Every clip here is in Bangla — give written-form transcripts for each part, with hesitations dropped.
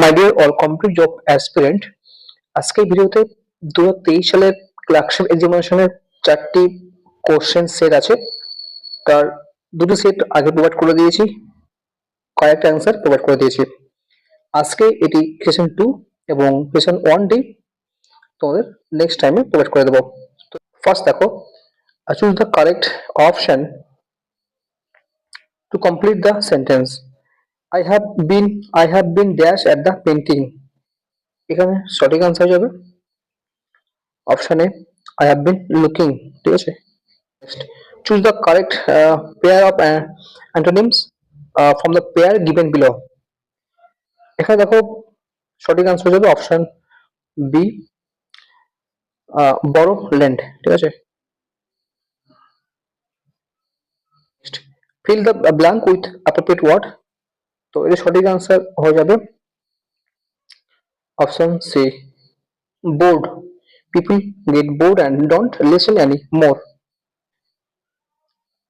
My dear all competitive job aspirant, আজকের ভিডিওতে 2023 সালের ক্লার্কশিপ এক্সামিনেশনের 4টি কোশ্চেন সেট আছে। তার দুটো সেট আগে প্রোভাইড করে দিয়েছি, কয়েকটা অ্যান্সার প্রোভাইড করে দিয়েছি। আজকে এটি সেশন 2 এবং সেশন 1D তোমাদের নেক্সট টাইমে প্রোভাইড করে দেবো। ফার্স্ট দেখো, choose the correct option to complete the sentence. I have been dash at the painting. এখানে সঠিক আনসার যাবে option A, I have been looking. ঠিক আছে, next choose the correct pair of antonyms from the pair given below. এখানে দেখো সঠিক আনসার যাবে অপশন বি, বড় ল্যান্ড। ঠিক আছে, next fill the blank with appropriate word. তো এর সঠিক আনসার হয়ে যাবে option C, bored. People get bored and don't listen any more.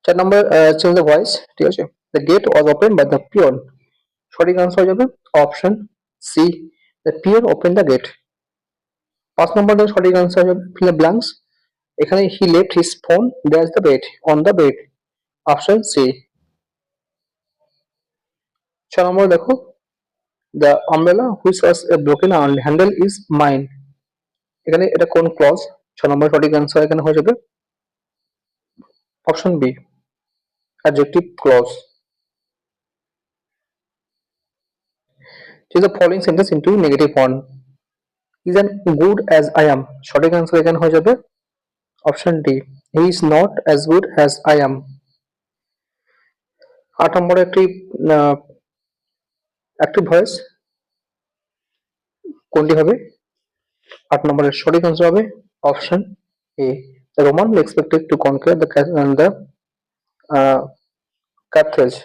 4 নম্বর, চেঞ্জ দ্য ভয়েস। ঠিক আছে, the gate was open by the peon. সঠিক আনসার হয়ে যাবে option C, the peon open the gate. 5 নম্বর সঠিক আনসার হয়ে যাবে ফিল দ্য ব্ল্যাঙ্কস। এখানে he left his phone dash the bed on the bed. Option C. 6 নম্বর দেখো, the umbrella which was broken handle is mine. এখানে এটা কোন ক্লজ? 6 নম্বর সঠিক আনসার এখানে হয়ে যাবে option B, adjective clause. Change the following sentence into negative one. Is as good as I am. সঠিক আনসার এখানে হয়ে যাবে option D, he is not as good as I am. 8 নম্বরে একটি অ্যাক্টিভ ভয়েস কোনটি হবে? 8 নম্বরের সঠিক আনসার হবে option A, the Roman expected to conquer the Carthage.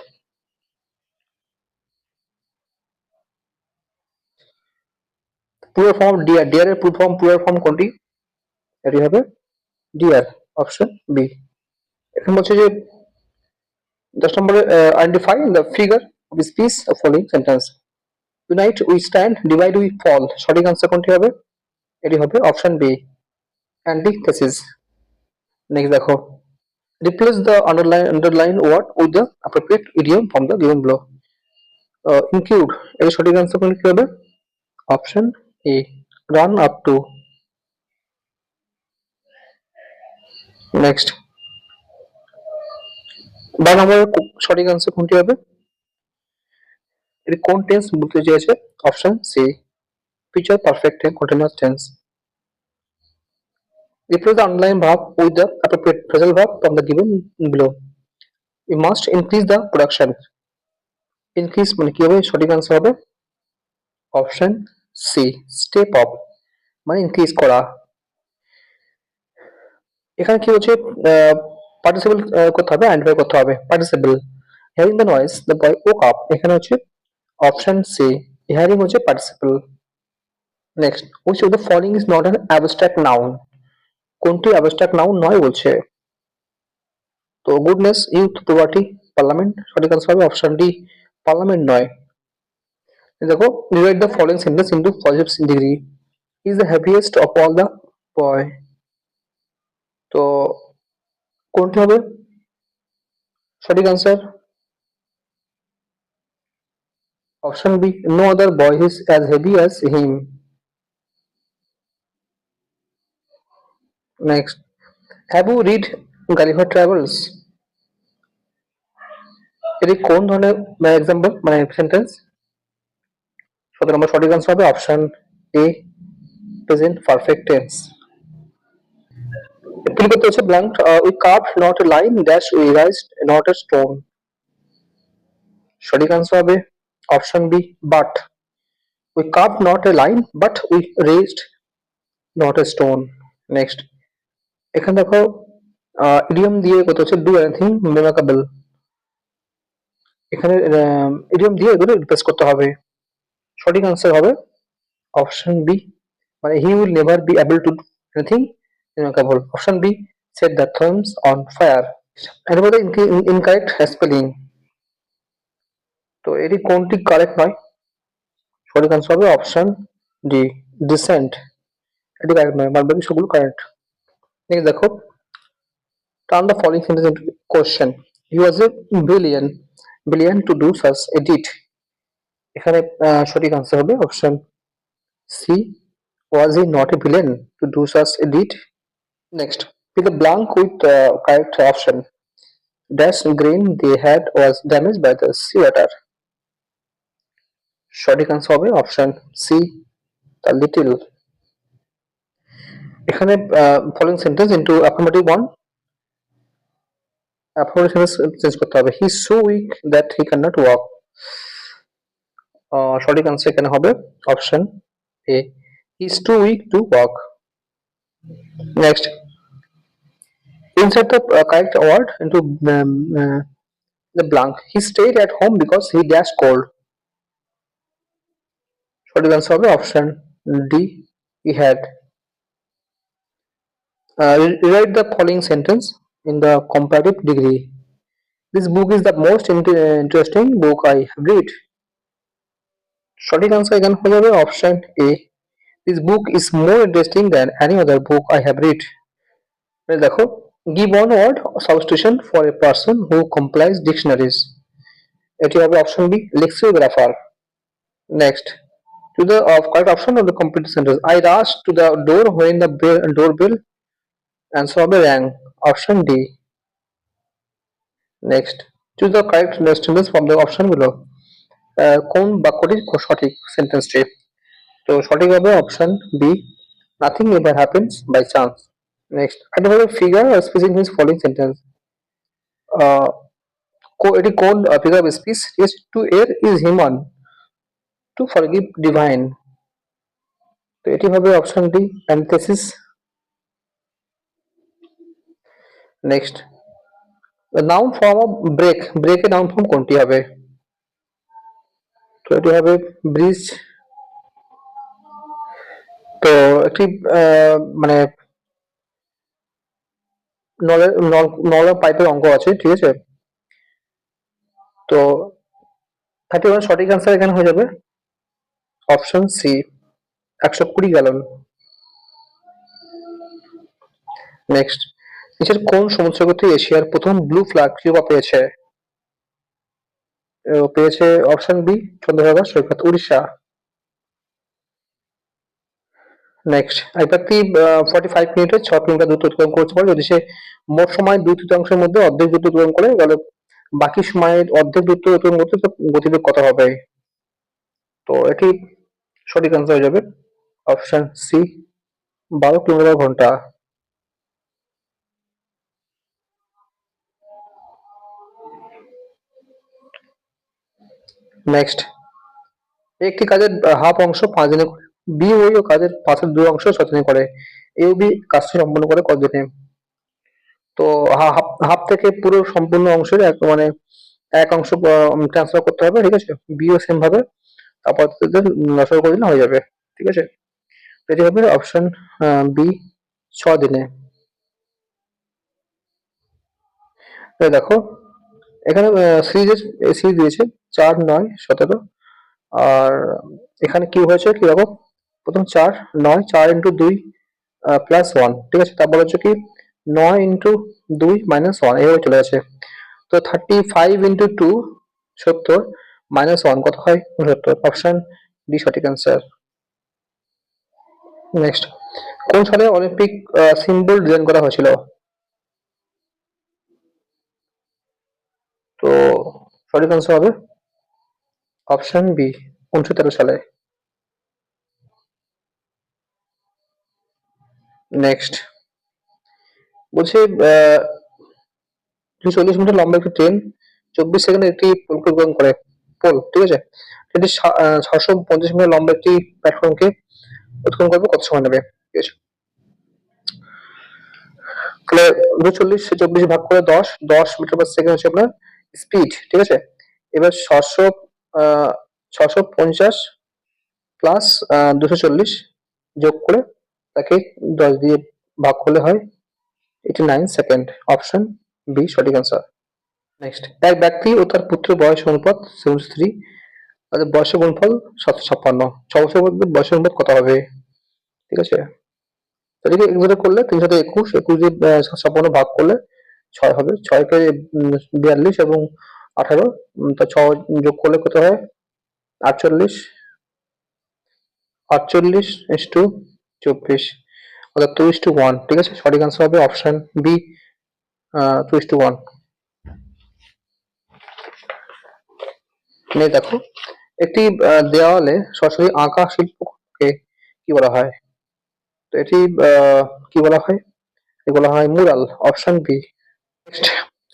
Plural form deer. ডিয়ারের প্লুরাল ফর্ম কোনটি? এটি হবে ডিয়ার, অপশন বি। এখন বলছে যে 10 নম্বরে identify the figure of speech of following sentence. Unite we stand, divide we fall. সঠিক আনসার কোনটি হবে? এটি হবে অপশন বি, অ্যান্টিথেসিস। নেক্সট দেখো, replace the underline word with the appropriate idiom from the given below. Include, এর সঠিক আনসার কোনটি হবে? Option A, run up to. Next 12 নম্বরের সঠিক আনসার কোনটি হবে? এটি কোন টেন্স বলতে চেয়েছে? Option C, future perfect continuous tense. Replace the underlying verb with the appropriate phrasal verb from the given below. We must increase the production. Increase মানে কি হবে? সঠিক আনসার হবে অপশন সি, স্টেপ আপ মানে ইনক্রিজ করা। এখানে কি হচ্ছে, পার্টিসিপল করতে হবে, আইডেন্টিফাই করতে হবে। Participle, hearing the noise the boy woke up. এখানে হচ্ছে অপশন সি, হিয়ারিং হচ্ছে participle. Next, which of the following is not an abstract noun? কোনটি অ্যাবস্ট্রাক্ট নাউন নয় বলছে? তো গুডনেস, ইউথ, প্রপার্টি, পার্লামেন্ট। সঠিক আনসার হবে অপশন ডি, পার্লামেন্ট নয়। দেখো, divide the following sentence into positive degree. Is the happiest of all the boy. তো কোনটি হবে সঠিক answer? Option B, no other boy is as heavy as him. Next, have you read Gulliver travels? এটি কোন ধরনের এক্সাম্পল মানে সেন্টেন্স? 17 নম্বর সঠিক আনসার হবে option A, present perfect tense. Fill করতে হচ্ছে blank. We carve not a line dash we raised not a stone. সঠিক আনসার হবে option B, but. We carve not a line but we raised not a stone. Next, এখানে দেখো ইডিয়ম দিয়ে করতে হচ্ছে ডু এনিথিং মেমাকেবল। এখানে ইডিয়ম দিয়ে এগুলো রিপ্লেস করতে হবে। সঠিক আনসার হবে অপশন বি, মানে he will never be able to do anything remarkable. Option B, set the Thames on fire. এরপরে ইনকারেক্ট স্পেলিং। তো এটি কোনটি কারেক্ট নয়? সঠিক আনসার হবে অপশন ডি, ডিসেন্ট। এটি কারেক্ট নয়, বাদ বাকি সবগুলো কারেক্ট। নেক্সট দেখো, turn the following sentence into question. He was a billion billion to do such a deed. এখানে সঠিক আনসার হবে option C, was he not a villain to do such a deed? Next, with a blank with correct option. Dash grain they had was damaged by the seawater. সঠিক আনসার হবে অপশন সি, the little। এখানে following sentence into affirmative one, affirmative sentence change করতে হবে। He is so weak that he can not walk. সঠিক আনসার এখানে হবে option A, he is too weak to walk. Next, insert the correct word into the blank. He stayed at home because he dash cold. সঠিক আনসার হবে option D, he had। Rewrite the following sentence in the comparative degree. This book is the most interesting book I have read. সঠিক আনসার এখানে হয়ে যাবে option A, this book is more interesting than any other book I have read। দেখো, give one word substitution for a person who complies dictionaries। এটি হবে option B, lexicographer। Next, to the correct option of the complete sentence. I rushed to the door when the doorbell answer হবে rang। Option D। Next, choose the correct sentence from the option below. কোন বাক্যটি সঠিক সেন্টেন্সটি? তো সঠিক হবে option B, nothing ever happens by chance. Next, identify the figure or speech in his following sentence. এটি কোন figure of speech? Is to err is human, to forgive divine. তো এটি হবে option D, antithesis. Next, noun form of break, ব্রেকের নাউন ফর্ম কোনটি হবে? তো এটি হবে ব্রিজ। তো একটি মানে নল পাইপের অঙ্ক আছে, ঠিক আছে। তো 31 সঠিক আনসার এখানে হয়ে যাবে অপশন সি, 120 গ্যালন। নেক্সট, নিচের কোন সমুদ্রগতি এশিয়ার প্রথম ব্লু ফ্ল্যাগ শিরোপা পেয়েছে? পেয়েছে অপশন বি, চন্দ্রভাগা সৈকত, উড়িষ্যা। নেক্সট, এক ব্যক্তি 45 মিনিটে 6 কিলোমিটার দূরত্ব অতিক্রম করতে পারে যদি সে মোট সময় 2/3 মধ্যে অর্ধেক দূরত্ব অতিক্রম করে, তাহলে বাকি সময়ের অর্ধেক দূরত্ব অতিক্রম করতে তার গতিবেগ কত হবে? তো এটি সঠিক আনসার হয়ে যাবে অপশন সি, 12 কিলোমিটার ঘন্টা। নেক্সট, একটি কাজের হাফ অংশ 5 দিনে করে, বি ওই ও কাজের পাশের 2 অংশ 6 দিনে করে, এ ও বি কাজটি সম্পন্ন করে কতদিনে? তো হাফ থেকে পুরো সম্পূর্ণ অংশের মানে এক অংশ ট্রান্সফার করতে হবে, ঠিক আছে। বি ও সেম ভাবে, তারপর লসাগু করে দিলে হয়ে যাবে, ঠিক আছে। এটি হবে অপশন বি, 6 দিনে। দেখো, এখানে সিরিজ দিয়েছে 4, 9, 17। আর এখানে কি হয়েছে কি দেখো, প্রথম 4, 9, 4 ইন্টু 2 প্লাস 1, ঠিক আছে। তারপর হচ্ছে কি 9 ইন্টু 2 মাইনাস 1, এইভাবে চলে গেছে। তো 35 ইন্টু 2 70 মাইনাস 1 কত হয়? 69। অপশন ডি সঠিক অ্যান্সার। নেক্সট, কোন সালে অলিম্পিক সিম্বল ডিজাইন করা হয়েছিল? তো সঠিক অ্যান্সার হবে অপশন বি, 1913 সালে। নেক্সট, বলছে 240 মিটার লম্বা একটি ট্রেন 24 সেকেন্ডে একটি পোলকে অতিক্রম করে, পোল, ঠিক আছে। এটি 650 মিটার লম্বা একটি প্ল্যাটফর্মকে অতিক্রম করবে কত সময় নেবে? ঠিক আছে, তাহলে 240 24 ভাগ করে 10 মিটার পার সেকেন্ড হচ্ছে আপনার স্পিড, ঠিক আছে। এবার 650 প্লাস 240 যোগ করে তাকে 10 দিয়ে ভাগ করলে হয় 89 সেকেন্ড। অপশন বি সঠিক অ্যান্সার। নেক্সট, এক ব্যক্তি ও তার পুত্রের বয়স অনুপাত 73, তাদের বয়সের গুণফল 756। 6 বছরের মধ্যে বয়সের গুণফল কত হবে? ঠিক আছে, তো এদিকে এগুলো করলে 321, 21 দিয়ে 756 ভাগ করলে 6 হবে। 6 কে 42 এবং 18, তো 6 যোগ করলে কত হয়? 48। 48 ইস টু 24, অর্থাৎ 2:1। ঠিক আছে, সঠিক আনসার হবে অপশন বি, 2:1। দেখো, একটি দেওয়ালে সরাসরি আঁকা শিল্পকে কি বলা হয়? তো এটি কি বলা হয়? এটি বলা হয় মুরাল, অপশন বি। নেক্সট,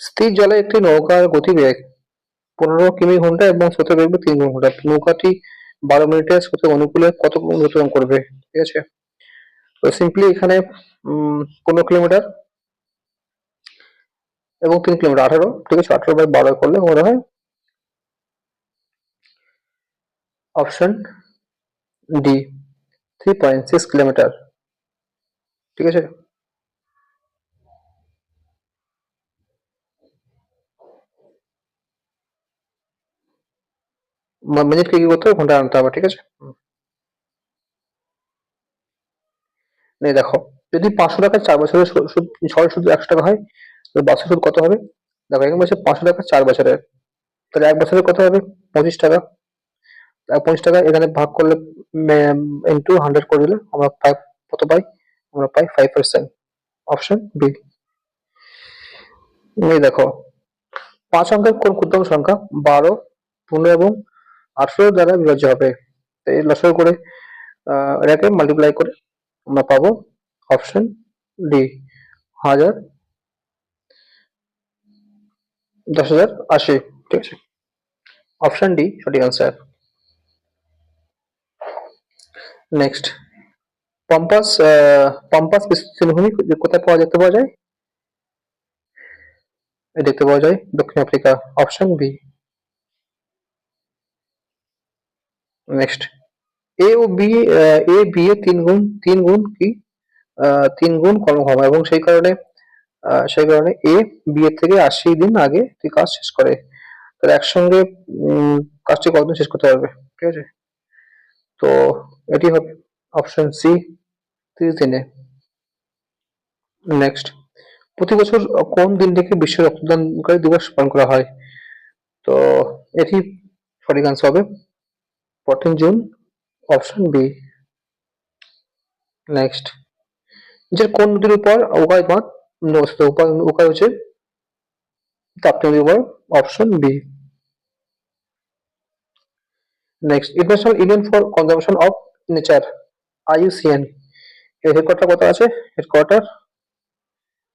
স্থির জলে একটি নৌকার গতিবেগ 15 কিমি ঘন্টা এবং স্রোতের বেগ 3 কিমি ঘন্টা। নৌকাটি 12 মিনিটের স্রোতের অনুকূলে কত কিমি অতিক্রম করবে? ঠিক আছে, তো সিম্পলি এখানে 15 কিলোমিটার এবং 3 কিলোমিটার, 18। ঠিক আছে, 18/12 করলে মনে হয় অপশন ডি, 3.6 কিলোমিটার। ঠিক আছে, মিনিটকে কি করতে হবে? ঘন্টা আনতে হবে। ঠিক আছে, দেখো, যদি 500 টাকার 4 বছরের সুদ, সরল সুদ 100 টাকা হয়, তো বাৎসরিক সুদ কত হবে? দেখো, এখানে বলছে 500 টাকা 4 বছরের, তাহলে 1 বছরে কত হবে? 25 টাকা। 25 টাকা এখানে ভাগ করলে ইন্টু 100 করে দিলে আমরা কত পাই? আমরা পাই 5%, অপশন বি। দেখো, 5 অঙ্কের কোন ক্ষুদ্রতম সংখ্যা 12, 15 এবং 18 দ্বারা বিভাজ্য হবে? তো এই লসাগু করে এটাকে মাল্টিপ্লাই করে আমরা পাবো অপশন ডি, 1000, 10,000, 80। ঠিক আছে, অপশন ডি সঠিক আনসার। নেক্সট, পম্পাস পম্পাস তৃণভূমি কোথায় দেখতে পাওয়া যায়? দেখতে পাওয়া যায় দক্ষিণ Africa, option B. Next, A O B, A B এর 3 গুণ কি? 3 গুণ কর্মক্ষমতা, এবং সেই কারণে এ বি এর থেকে 80 দিন আগে তুই কাজ শেষ করে। তাহলে একসঙ্গে কাজটি কতদিন শেষ করতে পারবে? ঠিক আছে, তো এটি হবে অপশন সি, 30 দিনে। নেক্সট, প্রতি বছর কোন দিনটিকে বিশ্ব রক্তদানকারী দিবস পালন করা হয়? তো এটি সঠিক আনসার হবে 14 জুন, অপশন বি। নেক্সট, নিচের কোন নদীর উপর উকাই বাঁধ অবস্থিত? উকাই হচ্ছে তাপ্তি নদীর উপর, option B. Next, International Union for Conservation of Nature, IUCN, এর হেডকোয়ার্টার কত আছে? হেডকোয়ার্টার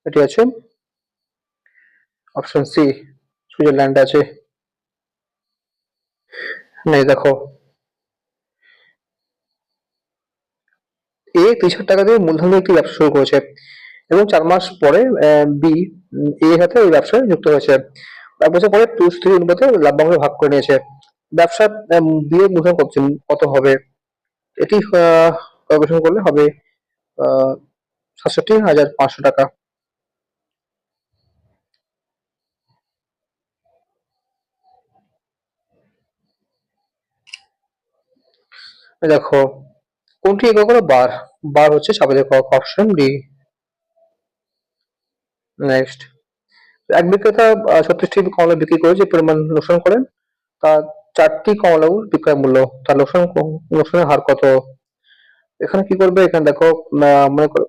এটি আছে অপশন সি, সুইজারল্যান্ড আছে। দেখো, এ 30,000 টাকা দিয়ে মূলধন দিয়ে একটি ব্যবসা শুরু করেছে এবং 4 মাস পরে বি এর সাথে ওই ব্যবসায় যুক্ত হয়েছে। 1 বছর পরে টু স্ত্রী অনুপাতে লাভ্যাংশ ভাগ করে নিয়েছে। ব্যবসা বি এর মূলধন কত হবে? এটি ক্যালকুলেশন করলে হবে 67,500 টাকা। দেখো, কোনটি একক হলো বার? বার হচ্ছে স্বাভাবিক একক, অপশন ডি। নেক্সট, এক বিক্রেতা 36টি কমলা বিক্রি করে যে পরিমাণ লোকসান করেন তার 4টি কমলালেবুর বিক্রয় মূল্য, তার লোকসানের হার কত? এখানে কি করবে? এখানে দেখো, মনে করো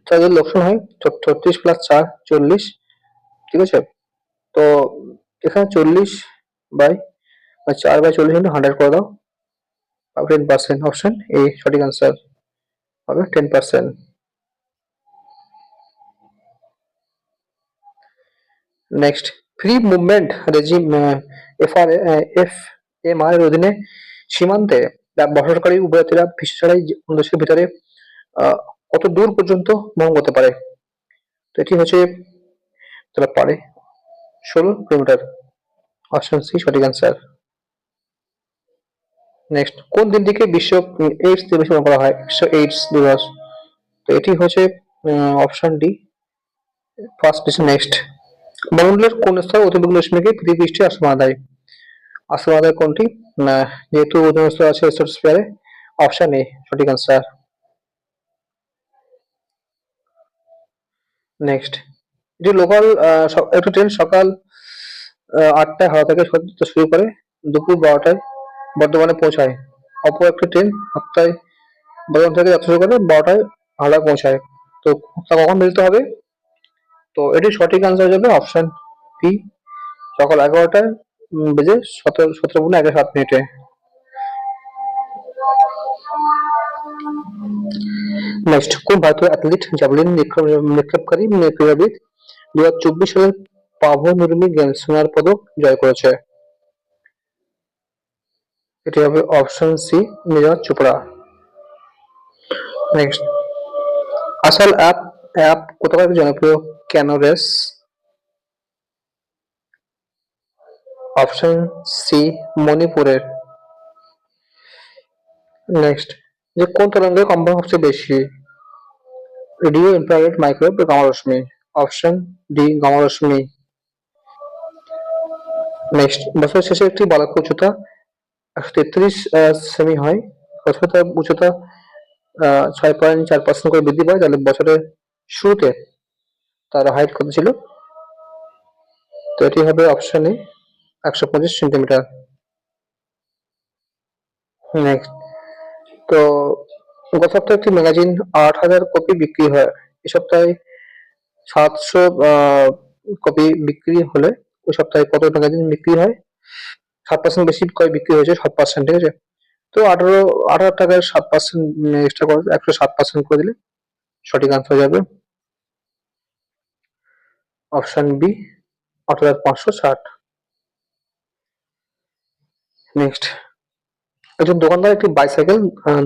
তাদের লোকসান হয় 36 প্লাস 4, 40। ঠিক আছে, তো এখানে 4/40 ইন্টু 100 করে দাও, 10%, অপশন এ সঠিক আনসার হবে 10%। Next, free movement regime, FMR এর অধীনে সীমান্তে বসবাসকারী উভয়তীরা ভিসা ছাড়াই কোনো দেশের ভিতরে কত দূর পর্যন্ত ভ্রমণ করতে পারে? তো এটি হচ্ছে, তারা পারে 16 কিলোমিটার, অপশন সি সঠিক আনসার। নেক্সট, কোন দিনটিকে বিশ্ব এইডস দিবস পালন করা হয়? বিশ্ব এইডস দিবস, তো এটি হচ্ছে অপশন ডি, 1 ডিসেম্বর। নেক্সট, বায়ুমণ্ডলের কোন স্তর অতিবেগুনি রশ্মিকে পৃথিবী পৃষ্ঠে আশ্রয় দেয়? আসলে আমাদের কোনটি না, যেহেতু ওজোনস্তর আছে স্ট্রাটোস্ফিয়ারে, অপশন এ সঠিক আনসার। নেক্সট, যে লোকাল একটা ট্রেন সকাল 8টায় হাওড়া থেকে শুরু করে দুপুর 12টায় বর্ধমানে পৌঁছায়। অপর একটি ট্রেন 7টায় বর্ধমান থেকে যাত্রা শুরু করে 12টায় হাওড়া পৌঁছায়। তো তা কখন মিলতে হবে? তো এটি সঠিক আনসার যাবে অপশন বি, সকাল 11টায় বেজে 17:17:07। নেক্সট, কোন ভারতীয় অ্যাথলিট জ্যাভলিন নিক্ষেপকারী ক্রীড়াবিদ 2024 সালের পাভো নুরমি গেমস সোনার পদক জয় করেছে? এটি হবে option C, Neeraj Chopra. Next, আসল অ্যাপ অ্যাপ কোথাকার জনপ্রিয় ক্যানো রেস? অপশন সি, মণিপুরের। নেক্সট, যে কোন তরঙ্গের কম্পন সবচেয়ে বেশি? রেডিও, ইনফ্রারেড, মাইক্রোওয়েভ, গামা রশ্মি? অপশন ডি, গামা রশ্মি। নেক্সট, বছরের শেষে একটি বালকের উচ্চতা 133 সেমি হয়, বছরে তার উচ্চতা 6.4% করে বৃদ্ধি পায়, তাহলে বছরের শুরুতে তার হাইট কত ছিল? তো এটি হবে অপশন এ 125 সেন্টিমিটার। নেক্সট, তো গত সপ্তাহে একটি ম্যাগাজিন 8,000 কপি বিক্রি হয়, এ সপ্তাহে 700 কপি বিক্রি হলে ওই সপ্তাহে কত ম্যাগাজিন বিক্রি হয়? 7% বেশি করে বিক্রি হয়েছে, 7%, ঠিক আছে। তো 18 টাকার 7% এক্সট্রা করে 107% করে দিলে সঠিক আনসার যাবে অপশন বি, 8,560। নেক্সট, একজন দোকানদার একটি বাইসাইকেল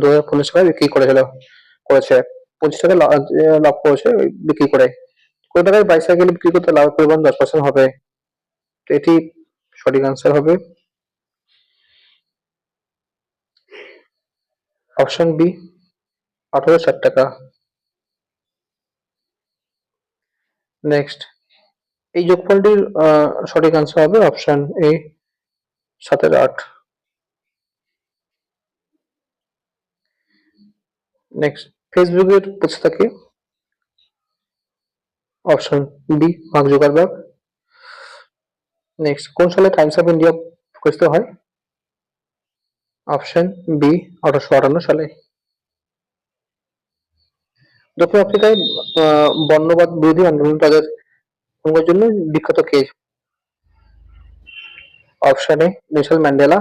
2015 টাকায় বিক্রি করেছে 25 টাকা লাভ করেছে বিক্রি করে। কোটি টাকায় বাইসাইকেল বিক্রি করতে লাভের পরিমাণ 10% হবে। তো এটি সঠিক আনসার হবে অপশন বি, 8,060 টাকা। নেক্সট, এই যোগফলটির সঠিক আনসার হবে অপশন এ, 7-8। নেক্সট, ফেসবুকের প্রতিষ্ঠাতা কে? Option B, Mark Zuckerberg. Next, কোন সালে টাইমস অফ ইন্ডিয়া প্রকাশিত হয়? অপশন বি, 1858 সালে। দক্ষিণ আফ্রিকায় বর্ণবাদ বিরোধী আন্দোলন তাদের ভঙ্গের জন্য বিখ্যাত কে? Option A, Nelson Mandela.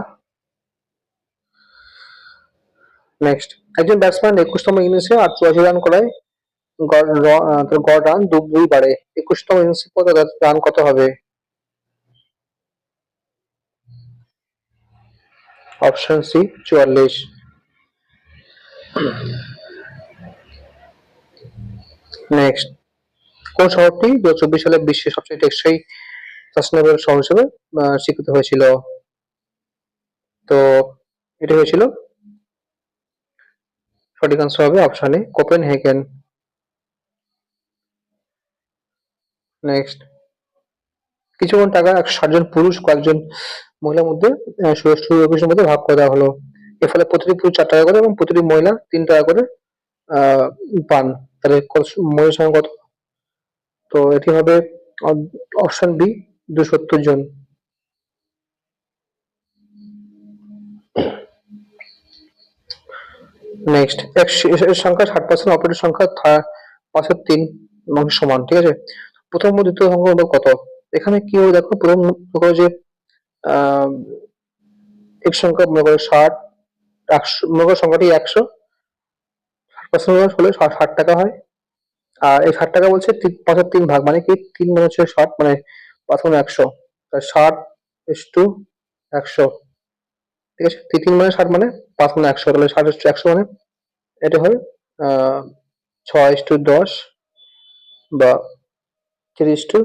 Next, একজন ব্যাটসম্যান 21তম ইনিংসে 84 রান করায় তার গড় রান দুই বাড়ে, 21তম ইনিংসে পর তার রান কত হবে? Option C, 44। নেক্সট, কোন শহরটি 2024 সালে বিশ্বের সবচেয়ে টেকসই সাস্টেনেবল শহর হিসেবে স্বীকৃত হয়েছিল? তো এটি হয়েছিল, সঠিক আনসার হবে অপশন এ, কোপেনহেগেন। নেক্সট, কিছুক্ষণ টাকা 160 জন পুরুষ কয়েকজন মহিলার মধ্যে সুরক্ষিতের মধ্যে ভাগ করে দেওয়া হলো। এর ফলে প্রতিটি পুরুষ 4 টাকা করে এবং প্রতিটি মহিলা 3 টাকা করে আহ পান। তাহলে মহিলার সংখ্যা কত? তো এটি হবে অপশন বি, 270 জন। নেক্সট, এর সংখ্যা 60%, অপরের সংখ্যা 5/3 সমান, ঠিক আছে। প্রথম ও দ্বিতীয় সংখ্যা অনুপাত কত? এখানে কি হবে দেখো, প্রথম মনে করো যে আহ এক সংখ্যা মনে করো 60, 100, মনে করো সংখ্যাটি 100, 60% হলে 60 টাকা হয়। আর এই 60 টাকা বলছে 5/3 মানে কি 3 মানে হচ্ছে 60, মানে 5×100, 60:100, ঠিক আছে। 3 মানে 60, মানে 5×100, তাহলে 60:100 মানে এটা হয় 6:10 বা 3:,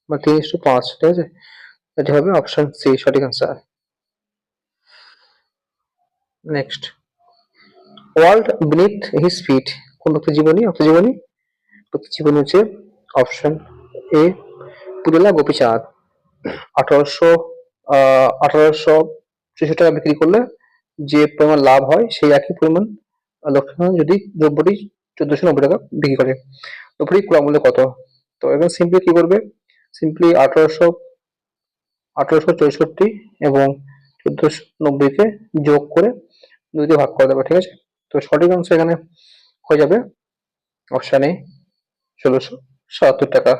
বা 3:5, ঠিক আছে। এটা হবে অপশন সি, সঠিক answer. Next, world beneath his fit কোন ব্যক্তির জীবনী হচ্ছে অপশন এ, পুরুলা গোপীচাঁদ। 1800 1863 টাকা বিক্রি করলে যে পরিমাণ লাভ হয় সেই একই পরিমাণ লক্ষ্মীনারায়ণ যদি দ্রব্যটি 1490 টাকা বিক্রি করে, দ্রব্যটি ক্রয় মূল্য কত? তো এখানে সিম্পলি কি করবে, সিম্পলি 1864 এবং 1490 কে যোগ করে 2 দিয়ে ভাগ করে দেবে, ঠিক আছে? তো সঠিক আনসার এখানে হয়ে যাবে অপশন এ 1677 টাকা।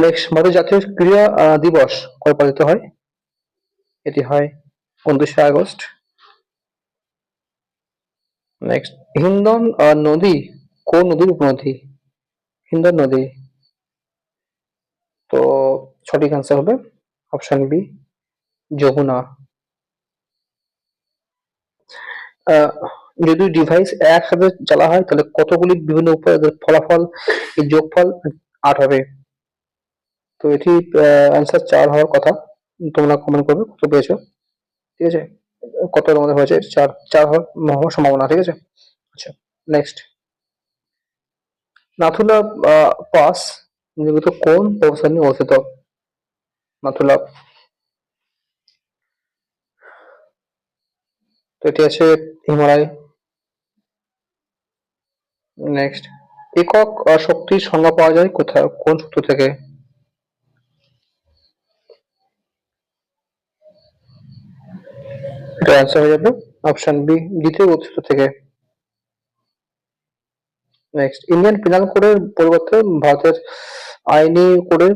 নেক্সট, ভারতের জাতীয় ক্রীড়া দিবস কবে পালিত হয়? এটি হয় 29শে আগস্ট। নেক্সট, হিন্দন নদী কোন নদীর উপনদী? হিন্দন নদী। তো সঠিক আনসার হবে অপশন বি, যমুনা। আহ, যদি ডিভাইস একসাথে চালা হয় তাহলে কতগুলি বিভিন্ন উপায়ের ফলাফল এই যোগফল 8 হবে। তো এটি অ্যান্সার 4 হওয়ার কথা, তোমরা কমেন্ট করবে কত পেয়েছো, ঠিক আছে? কত তোমাদের হয়েছে, 4 4 হওয়ার সম্ভাবনা, ঠিক আছে? আচ্ছা, নেক্সট, নাথুলা পাস নির্মিত কোন পর্বতশ্রেণী নিয়ে অবস্থিত? নাথুলা, তো এটি আছে হিমালয়। নেক্সট, একক শক্তির সংজ্ঞা পাওয়া যায় কোথায়, কোন সূত্র থেকে? এটা অ্যান্সার হয়ে যাবে অপশন বি, দ্বিতীয় সূত্র থেকে। নেক্সট, ইন্ডিয়ান পিনাল কোডের পরিবর্তে ভারতের আইনি কোডের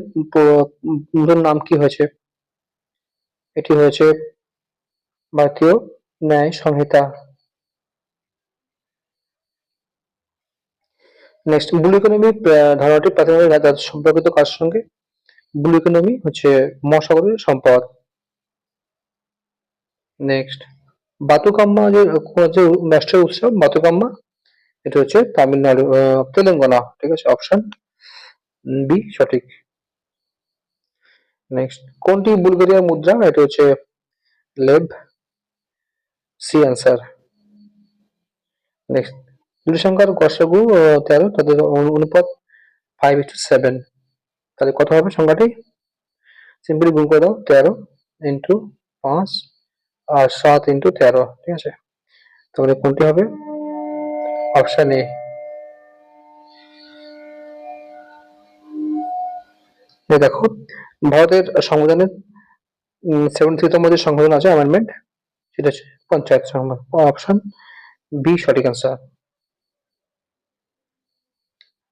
নতুন নাম কি হয়েছে? এটি হয়েছে ভারতীয় ন্যায় সংহিতা। নেক্সট, ব্লু ইকোনমি ধারণাটি প্রাথমিকভাবে সম্পর্কিত কার সঙ্গে? ব্লু ইকোনমি হচ্ছে মহাসাগরীয় সম্পদ। নেক্সট, বাতুকাম্মা যে রাষ্ট্রীয় উৎসব বাতুকাম্মা, এটা হচ্ছে তামিলনাড়ু, তেলেঙ্গানা, ঠিক আছে? অপশন বি সঠিক। নেক্সট, কোনটি বুলগেরিয়ার মুদ্রা? এটা হচ্ছে লেভ, সি অ্যান্সার। নেক্সট, দুটি সংখ্যার গসাগু 13, তাদের অনুপাত 5:7, তাহলে কত হবে সংখ্যাটি? সিম্পলি গুণ করে দাও, 13 ইন্টু 5 আর 7 ইন্টু 13, ঠিক আছে? তাহলে কোনটি হবে? অপশন এ। দেখো, ভারতের সংবিধানের 73তম যে সংশোধন আছে, অ্যামেন্ডমেন্ট, সেটা হচ্ছে পঞ্চায়েত সংসদ। অপশন বি সঠিক আনসার।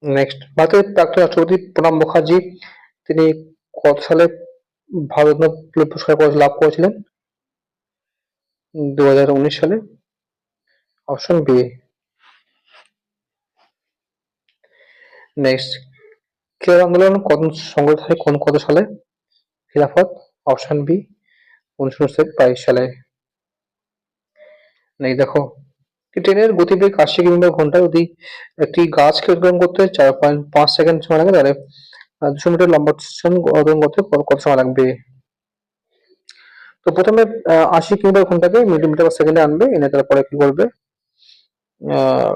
নেক্সট, ভারতের প্রাক্তন রাষ্ট্রপতি প্রণব মুখার্জি, তিনি কত সালে ভারতরত্ন পুরস্কার লাভ করেছিলেন? 2019 সালে। Option B. নেক্সট, খেলাফত আন্দোলন কত সংগঠিত হয়, কত সালে? খিলাফত, অপশন বি 1922 সালে। নেই দেখো, ট্রেনের গতিবেগ 80 কিলোমিটার ঘন্টায় যদি একটি গাছকে অতিক্রম করতে 4.5 সেকেন্ড সময় লাগে, তাহলে 200 মিটার লম্বা স্টেশন অতিক্রম করতে কত সময় লাগবে? তো প্রথমে 80 কিলোমিটার ঘন্টাকে মিটার পার সেকেন্ডে আনবে, এনে তারপরে কি করবে, আহ,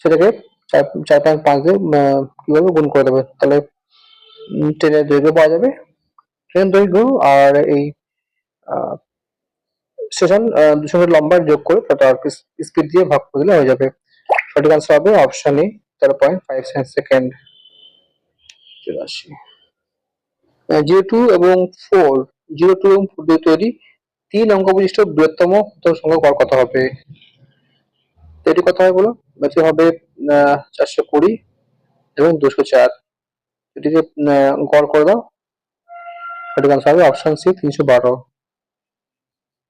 সেটাকে 4.5 দিয়ে কি করবে, গুণ করে দেবে, তাহলে ট্রেনের দৈর্ঘ্য পাওয়া যাবে। ট্রেন দৈর্ঘ্য আর এই স্টেশন 200 মিটার লম্বা যোগ করে তার স্পিড দিয়ে ভাগ করে দিলে হয়ে যাবে। সঠিক আনসার হবে অপশন এ, 13.5 সেকেন্ড। 02 এবং 4, 02 এবং 4 দিয়ে তৈরি 3 অঙ্ক বিশিষ্ট বৃহত্তম সংখ্যক গড় কত হবে? তো এটি কত হবে বলো? এটি হবে 420 এবং 204, এটিকে গড় করে দাও, সঠিক আনসার হবে অপশন সি, 312।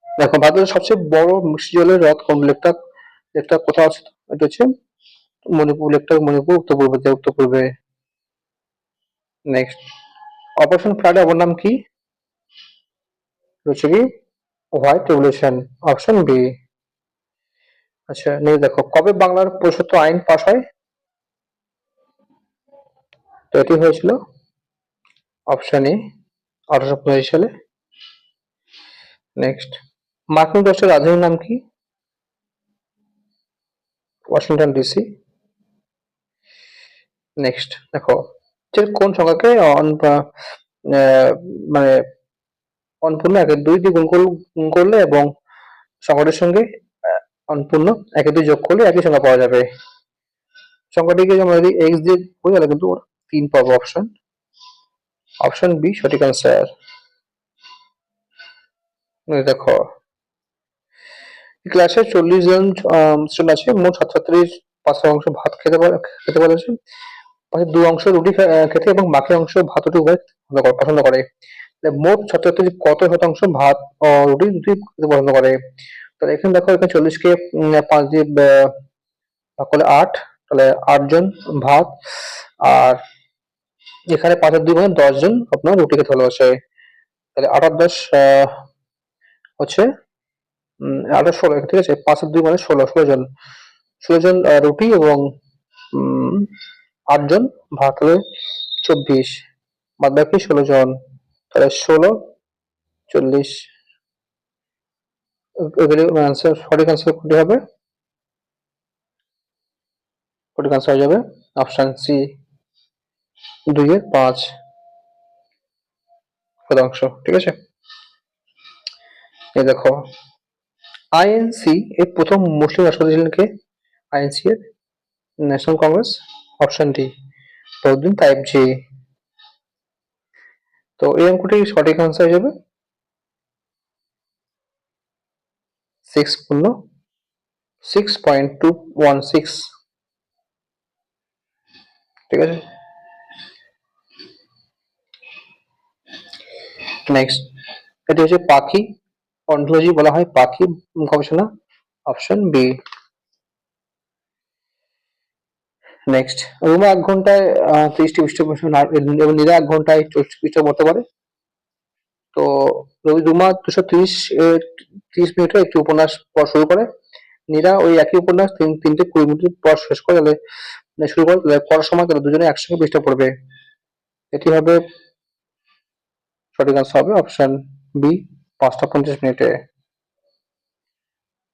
দেখো, ভারতের সবচেয়ে বড় মিষ্টি জলের হ্রদ কোন লেকটা, লেকটা কোথাও আছে? এটা হচ্ছে মণিপুর, লেকটা মণিপুর উত্তর পূর্বে। নেক্সট, অপারেশন ফ্লাড অপর নাম কি? হচ্ছে কি হোয়াইট রেভলিউশন, অপশন বি। আচ্ছা, নেক্সট দেখো, কবে বাংলার পৌরসত্ব আইন পাস হয়? তো এটি হয়েছিল অপশন এ, 1885 সালে। নেক্সট, মার্কিন যুক্তরাষ্ট্রের রাজধানীর নাম কি? Washington DC. নেক্সট দেখো, যে কোন সংখ্যাকে মানে অনপূর্ণ 1-2 দিয়ে গুণ করলে এবং সংখ্যাটির সঙ্গে অনপূর্ণ 1-2 যোগ করলে একই সংখ্যা পাওয়া যাবে। সংখ্যাটিকে আমরা যদি x দিয়ে করি তাহলে কিন্তু 3 পাবো। অপশন বি সঠিক অ্যান্সার। দেখো, ক্লাসে 40 জন স্টুডেন্ট আছে, মোট ছাত্রছাত্রীর 5 অংশ ভাত খেতে বলেছে, পাশে 2 অংশ রুটি খেতে এবং বাকি অংশ ভাত রুটি উভয় পছন্দ করে। মোট ছাত্রছাত্রী কত শতাংশ ভাত ও রুটি খেতে পছন্দ করে? তাহলে এখানে দেখো, এখানে 40 কে 5 দিয়ে ভাগ করলে 8, তাহলে 8 জন ভাত, আর এখানে 5 আর 2 মানে 10 জন আপনার রুটি খেতে ভালোবাসে। তাহলে 8 আর 10 হচ্ছে 8 আর 16, ঠিক আছে, 5 আর 2 মানে 16 জন, 16 জন রুটি এবং 8 জন ভাত, হলে 24, বাদ বাকি 16 জন, তাহলে 16, 40, এগুলি আনসার। সঠিক আনসার কোনটি হবে? সঠিক আনসার হয়ে যাবে অপশন সি, 2 এর 5 শতাংশ, ঠিক আছে। এই দেখো, আইএনসি এর প্রথম মুসলিম রাষ্ট্রপতি ছিলেন কে? আইএনসি এর National Congress, option D Badruddin Tyabji. তো এই অঙ্কটি সঠিক আনসার হিসেবে 6.216, ঠিক আছে। নেক্সট, এটি হচ্ছে পাখি অন্টোলজি বলা হয় পাখি গবেষণা, অপশন বি। নেক্সট, রুমা 1 ঘন্টায় 30টি পৃষ্ঠা এবং নীরা 1 ঘন্টায় 40 পৃষ্ঠা পড়তে পারে। তো রুমা 30 মিনিটে একটি উপন্যাস পড়া শুরু করে, নীরা ওই একই উপন্যাস 3 থেকে 20 মিনিট পর শেষ করে, তাহলে শুরু করে পড়ার সময় তাহলে দুজনে একসঙ্গে পৃষ্ঠা পড়বে। এটি হবে সঠিক আনসার, হবে অপশন বি 5টা 50 মিনিটে।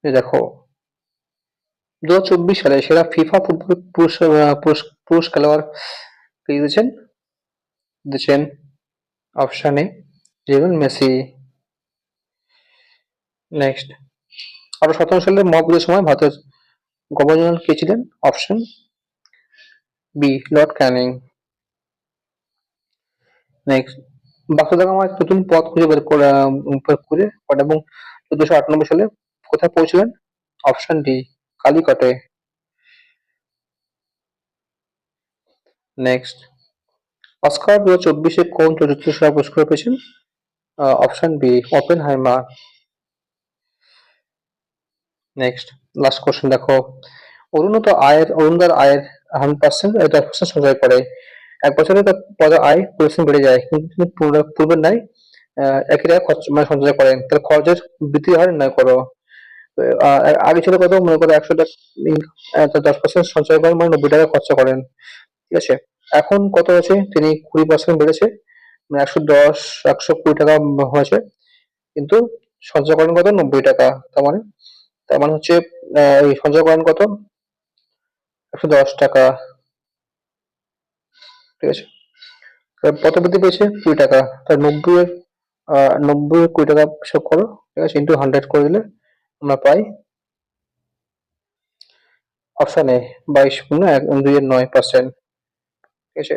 দেখো, 2024 সালে সেরা ফিফা ফুটবল পুরুষ খেলোয়াড় কে দিয়েছেন option A Lionel Messi. Next, 1857 সালে মহাযুদ্ধের সময় ভারতের গভর্নর কে ছিলেন? Option B Lord Canning. Next, বাস্তু দা গামা এক নতুন পথ খুঁজে বের করে এবং 1498 সালে কোথায় পৌঁছলেন? অপশন ডি কালিকটে। নেক্সট, অস্কার 2024 কোন চলচ্চিত্র সেরা পুরস্কার পেয়েছেন? Option B Oppenheimer. Next, last question দেখো, অরুণদার আয়ের 100% 10% সঞ্চয় করে, 1 বছরে তার আয় 20% বেড়ে যায়, কিন্তু তিনি পূর্বের ন্যায় একই টাকা খরচ মানে সঞ্চয় করেন, তাহলে খরচের বৃদ্ধির হার নির্ণয় করো। আগে ছিল কত, মনে করো 100 টাকা, 10% সঞ্চয় করেন মানে 90 টাকা খরচা করেন, ঠিক আছে। এখন কত আছে, তিনি 20% বেড়েছে, মানে 120 120 টাকা হয়েছে, কিন্তু সঞ্চয় করেন কত, 90 টাকা। তার মানে হচ্ছে এই সঞ্চয় করেন কত, 110 টাকা, ঠিক আছে। কত বৃদ্ধি পেয়েছে, 20 টাকা, তার 90 20 টাকা হিসাব করো, ঠিক আছে, ইন্টু 100 করে দিলে আমরা পাই অপশন এ 22 গুণ 2 এর 9%, ঠিক আছে,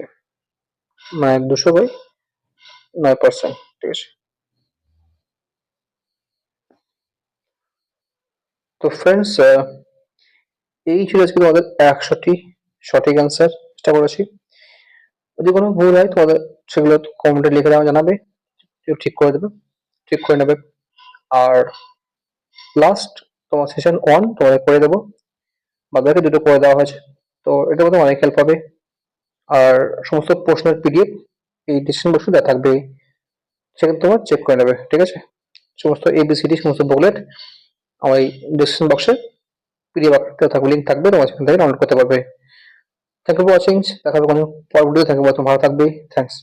মানে 200/9%, ঠিক আছে। তো ফ্রেন্ডস, এই ছিল আজকে তোমাদের 100টি সঠিক অ্যান্সার চেষ্টা করেছি। যদি কোনো ভুল হয় তোমাদের সেগুলো কমেন্টে লিখে জানাবে, কেউ ঠিক করে নেবে। আর লাস্ট তোমার সেশন 1 তোমাদের করে দেবো, বাকি দুটো করে দেওয়া হয়েছে। তো এটা মধ্যে অনেক হেল্প হবে। আর সমস্ত প্রশ্নের পিডিএফ এই ডিসক্রিপশন বক্সে দেওয়া থাকবে, সেখানে তোমার চেক করে নেবে, ঠিক আছে। সমস্ত এবিসিডি সমস্ত বুকলেট আমার এই ডিসক্রিপশন বক্সে পিডিএফ আকারে থাকবে, লিঙ্ক থাকবে, তোমার সেখান থেকে ডাউনলোড করতে পারবে। থ্যাংক ইউ ফর ওয়াচিং, দেখা হবে কোনো পরবর্তী, থাকবে, ভালো থাকবে, থ্যাংকস।